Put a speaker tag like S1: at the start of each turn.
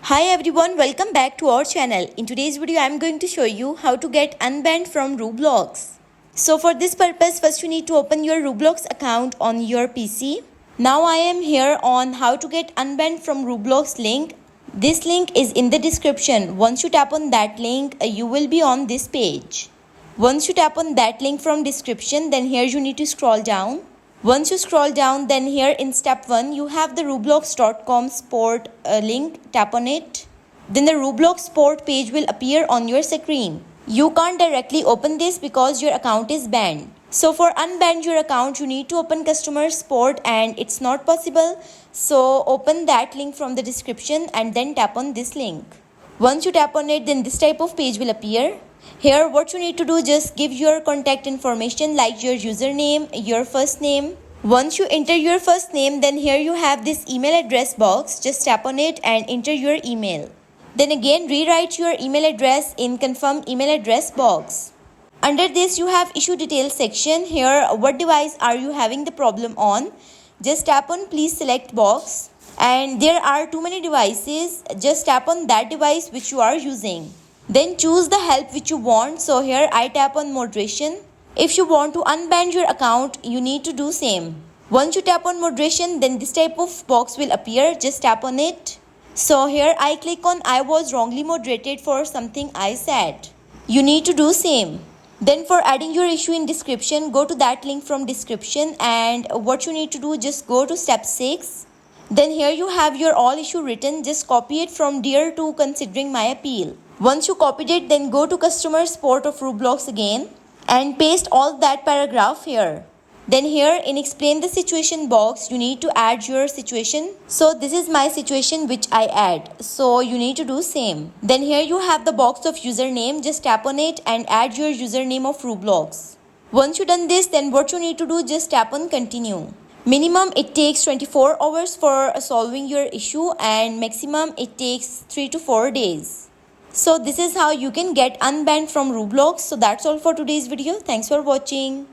S1: Hi everyone, welcome back to our channel. In today's video, I am going to show you how to get unbanned from Roblox. So for this purpose, first you need to open your Roblox account on your PC. Now I am here on how to get unbanned from Roblox link. This link is in the description. Once you tap on that link, you will be on this page. Once you tap on that link from description, then here you need to scroll down. Once you scroll down, then here in step 1, you have the roblox.com sport link. Tap on it. Then the Roblox sport page will appear on your screen. You can't directly open this because your account is banned. So for unban your account, you need to open customer support and it's not possible. So open that link from the description and then tap on this link. Once you tap on it, then this type of page will appear. Here what you need to do, just give your contact information like your username, your first name. Once you enter your first name, then here you have this email address box. Just tap on it and enter your email. Then again rewrite your email address in confirm email address box. Under this you have issue details section. Here what device are you having the problem on? Just tap on please select box. And there are too many devices. Just tap on that device which you are using. Then choose the help which you want. So here I tap on moderation. If you want to unban your account, you need to do same. Once you tap on moderation, then this type of box will appear. Just tap on it. So here I click on I was wrongly moderated for something I said. You need to do same. Then for adding your issue in description, go to that link from description and what you need to do, just go to step 6. Then here you have your all issue written. Just copy it from dear to considering my appeal. Once you copied it, then go to customer support of Roblox again and paste all that paragraph here. Then here in explain the situation box, you need to add your situation. So this is my situation which I add. So you need to do same. Then here you have the box of username. Just tap on it and add your username of Roblox. Once you done this, then what you need to do, just tap on continue. Minimum it takes 24 hours for solving your issue and maximum it takes 3 to 4 days. So this is how you can get unbanned from Roblox. So that's all for today's video. Thanks for watching.